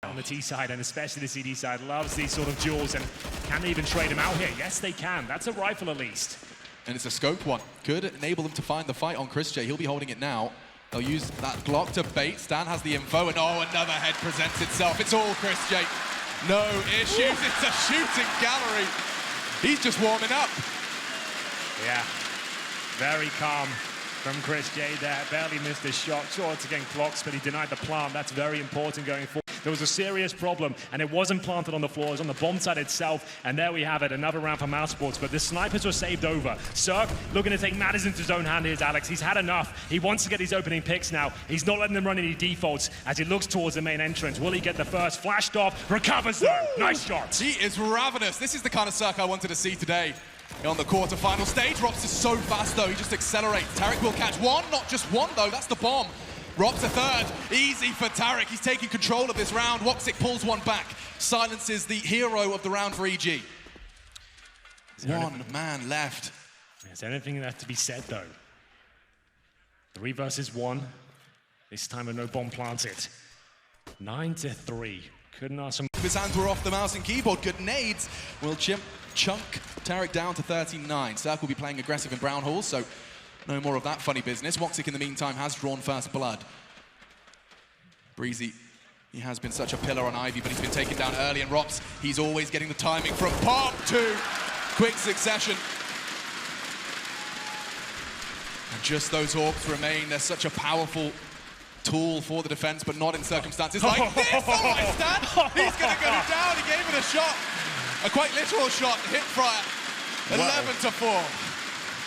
On the T side, and especially the CD side, loves these sort of duels, and can they even trade him out here? Yes, they can. That's a rifle at least. And it's a scope one. Could enable them to find the fight on Chris J. He'll be holding it now. They'll use that Glock to bait. Stan has the info, and oh, another head presents itself. It's all Chris J. No issues. It's a shooting gallery. He's just warming up. Yeah, very calm from Chris J there. Barely missed a shot. Sure, it's again clocks, but he denied the plant. That's very important going forward. There was a serious problem, and it wasn't planted on the floor. It was on the bomb site itself, and there we have it, another round for mousesports, but the snipers were saved over. Cirque looking to take matters into his own hand. Here's Alex. He's had enough. He wants to get his opening picks now. He's not letting them run any defaults as he looks towards the main entrance. Will he get the first? Flashed off, recovers though. Nice shot. He is ravenous. This is the kind of Cirque I wanted to see today. On the quarter-final stage, Rops is so fast though, he just accelerates. Tarek will catch one, not just one though, that's the bomb. Rops a third, easy for Tarek. He's taking control of this round. Woxic pulls one back, silences the hero of the round for EG. One man left. Is there anything left to be said though? 3 versus 1. This time with no bomb planted. 9-3. Couldn't ask him. His hands were off the mouse and keyboard. Good nades will chunk Tarek down to 39. Cirque will be playing aggressive in Brown Hall, so no more of that funny business. Woxic, in the meantime, has drawn first blood. Breezy, he has been such a pillar on Ivy, but he's been taken down early, and Rops, he's always getting the timing from pop to quick succession. And just those orcs remain. They're such a powerful tool for the defense, but not in circumstances like this. Oh my Stan! He's going to go down. He gave it a shot. A quite literal shot. Hip fire. 11-4.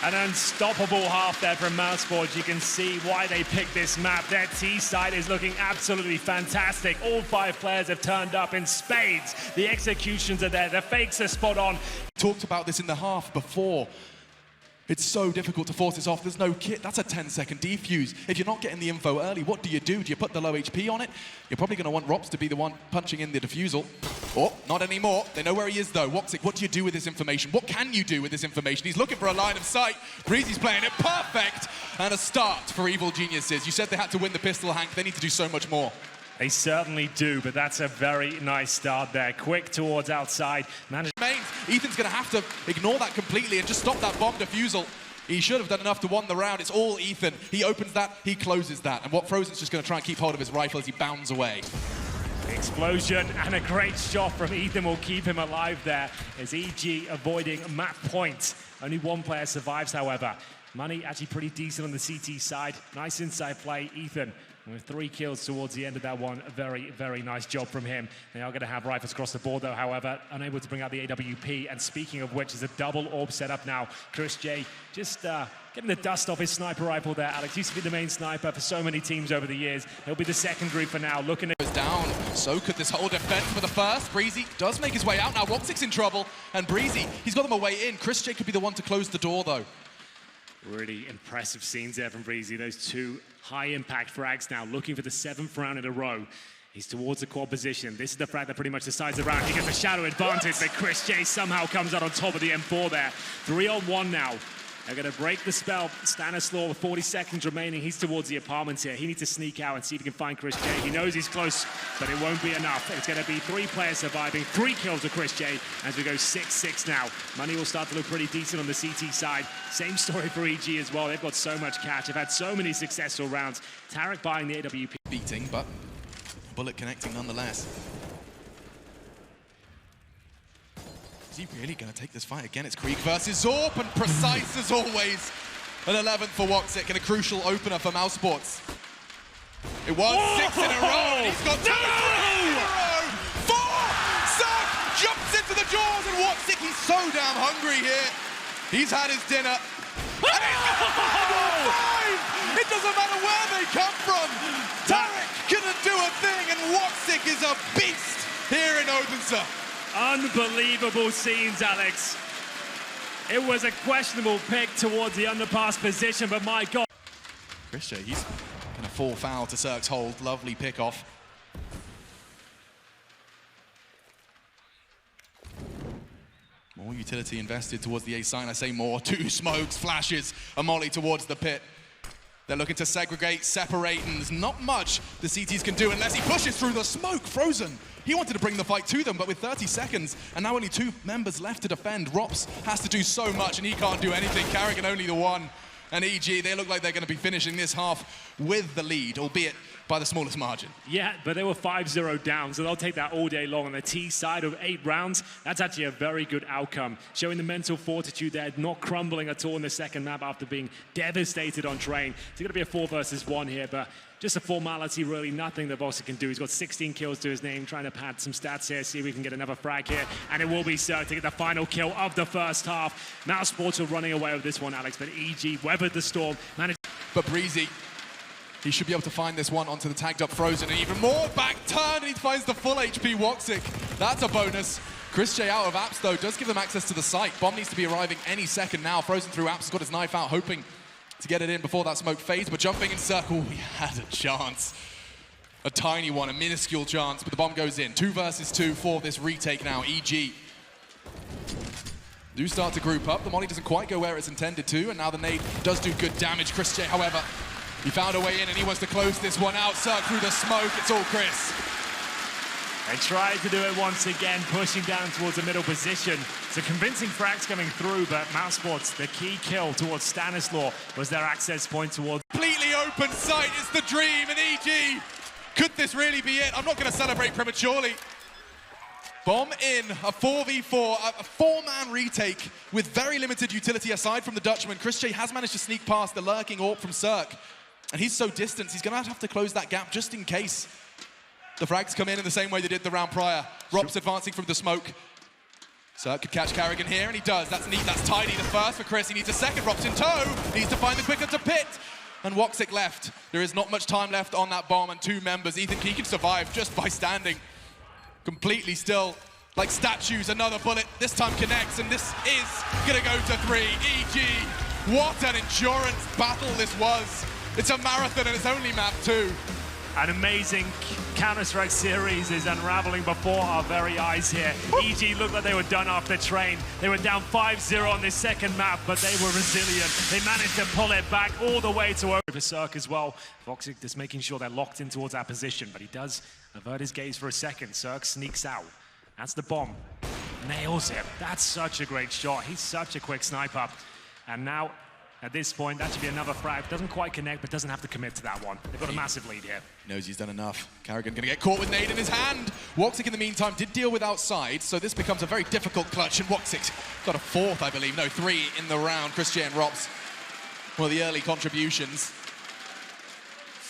An unstoppable half there from mousesports. You can see why they picked this map. Their T side is looking absolutely fantastic. All 5 players have turned up in spades. The executions are there. The fakes are spot on. Talked about this in the half before. It's so difficult to force this off. There's no kit. That's a 10-second defuse. If you're not getting the info early, what do? Do you put the low HP on it? You're probably going to want Rops to be the one punching in the defusal. Oh, not anymore. They know where he is, though. Woxic, what do you do with this information? What can you do with this information? He's looking for a line of sight. Breezy's playing it perfect. And a start for Evil Geniuses. You said they had to win the pistol, Hank. They need to do so much more. They certainly do, but that's a very nice start there. Quick towards outside. Ethan's going to have to ignore that completely and just stop that bomb defusal. He should have done enough to win the round. It's all Ethan. He opens that, he closes that. And what Frozen's just going to try and keep hold of his rifle as he bounds away. Explosion and a great shot from Ethan will keep him alive there as EG avoiding map point. Only 1 player survives, however. Money actually pretty decent on the CT side. Nice inside play, Ethan. With 3 kills towards the end of that one. A very, very nice job from him. They are going to have rifles across the board, though, however, unable to bring out the AWP. And speaking of which, is a double orb setup now. Chris J just getting the dust off his sniper rifle there. Alex used to be the main sniper for so many teams over the years. He'll be the secondary for now. Looking at down. So could this whole defense for the first. Breezy does make his way out now. Woxic's in trouble. And Breezy, he's got them a way in. Chris J could be the one to close the door, though. Really impressive scenes there from Breezy. Those 2 high-impact frags now, looking for the 7th round in a row. He's towards the core position. This is the frag that pretty much decides the round. He gets a shadow advantage, but Chris J somehow comes out on top of the M4 there. 3-on-1 now. They're going to break the spell. Stanislaw with 40 seconds remaining. He's towards the apartments here. He needs to sneak out and see if he can find Chris J. He knows he's close, but it won't be enough. It's going to be 3 players surviving. 3 kills to Chris J as we go 6-6 now. Money will start to look pretty decent on the CT side. Same story for EG as well. They've got so much cash. They've had so many successful rounds. Tarek buying the AWP. Beating, but bullet connecting nonetheless. Is he really going to take this fight again? It's Krieg versus Zorp, and precise as always. An 11th for Woxic and a crucial opener for mousesports. It was 6 in a row, and he's got 2 in a row. 4! Cirque jumps into the jaws, and Woxic, he's so damn hungry here. He's had his dinner. And he's got 5! It doesn't matter where they come from. Tarek couldn't do a thing, and Woxic is a beast here in Odense. Unbelievable scenes, Alex. It was a questionable pick towards the underpass position, but my God. Chris J, he's going to fall foul to Cirque's hold. Lovely pick-off. More utility invested towards the A sign. I say more. 2 smokes, flashes, a molly towards the pit. They're looking to segregate, separate, and there's not much the CTs can do unless he pushes through the smoke. Frozen. He wanted to bring the fight to them, but with 30 seconds and now only 2 members left to defend, Rops has to do so much and he can't do anything. Carrigan only the one. And EG, they look like they're going to be finishing this half with the lead, albeit by the smallest margin. Yeah, but they were 5-0 down, so they'll take that all day long. On the T side of 8 rounds, that's actually a very good outcome. Showing the mental fortitude there, not crumbling at all in the second map after being devastated on train. It's going to be a 4 versus 1 here, but just a formality, really nothing that Voxic can do. He's got 16 kills to his name, trying to pad some stats here, see if we can get another frag here, and it will be Cirque to get the final kill of the first half. mouseports are running away with this one, Alex, but EG weathered the storm, managed. But Breezy, he should be able to find this one onto the tagged up Frozen, and even more back turn, and he finds the full HP Woxic. That's a bonus. Chris J out of Apps, though, does give them access to the site. Bomb needs to be arriving any second now. Frozen through Apps, has got his knife out, hoping to get it in before that smoke fades, but jumping in circle, he had a chance. A tiny one, a minuscule chance, but the bomb goes in. 2 versus 2 for this retake now. EG do start to group up. The molly doesn't quite go where it's intended to, and now the nade does do good damage. Chris J, however, he found a way in and he wants to close this one out. Cirque through the smoke, it's all Chris. They tried to do it once again, pushing down towards the middle position. So convincing frags coming through, but mouseports, the key kill towards Stanislaw was their access point towards. Completely open sight is the dream, and EG, could this really be it? I'm not going to celebrate prematurely. Bomb in, a 4v4, a 4-man retake with very limited utility aside from the Dutchman. Chris J has managed to sneak past the lurking AWP from Cirque, and he's so distant, he's going to have to close that gap just in case the frags come in the same way they did the round prior. Rops advancing from the smoke. Cirque could catch Carrigan here, and he does. That's neat, that's tidy. The first for Chris, he needs a second. Rops in tow, needs to find the quicker to pit. And Woxic left. There is not much time left on that bomb, and 2 members. Ethan, he can survive just by standing completely still, like statues. Another bullet, this time connects, and this is gonna go to 3. EG, what an endurance battle this was. It's a marathon, and it's only map 2. An amazing Counter-Strike series is unraveling before our very eyes here. EG looked like they were done off the train. They were down 5-0 on this second map, but they were resilient. They managed to pull it back all the way to over Cirque as well. Voxic just making sure they're locked in towards our position, but he does avert his gaze for a second. Cirque sneaks out. That's the bomb. Nails it. That's such a great shot. He's such a quick sniper. And now, at this point, that should be another frag. Doesn't quite connect, but doesn't have to commit to that one. They've got a massive lead here. Knows he's done enough. Carrigan gonna get caught with nade in his hand. Woxic in the meantime did deal with outside, so this becomes a very difficult clutch, and Woxic's got a 4th, I believe. No, 3 in the round. Chris J and Rops, one of the early contributions.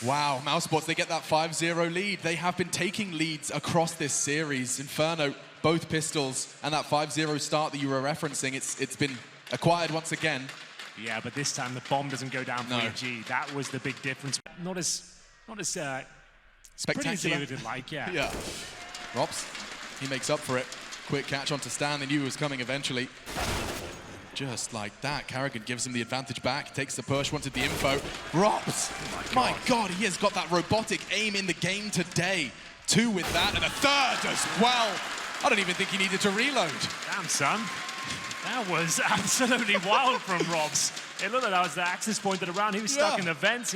Wow, mousesports, they get that 5-0 lead. They have been taking leads across this series. Inferno, both pistols, and that 5-0 start that you were referencing, it's been acquired once again. Yeah, but this time the bomb doesn't go down for No. EG. That was the big difference. Not as Spectacular. pretty as you would like, yeah. Yeah. Rops, he makes up for it. Quick catch onto Stan, they knew he was coming eventually. Just like that, Carrigan gives him the advantage back, takes the push, wanted the info. Rops, my God, he has got that robotic aim in the game today. 2 with that, and a 3rd as well. I don't even think he needed to reload. Damn, son. That was absolutely wild from Robs. It looked like that was the access point to the round. He was stuck in the vents.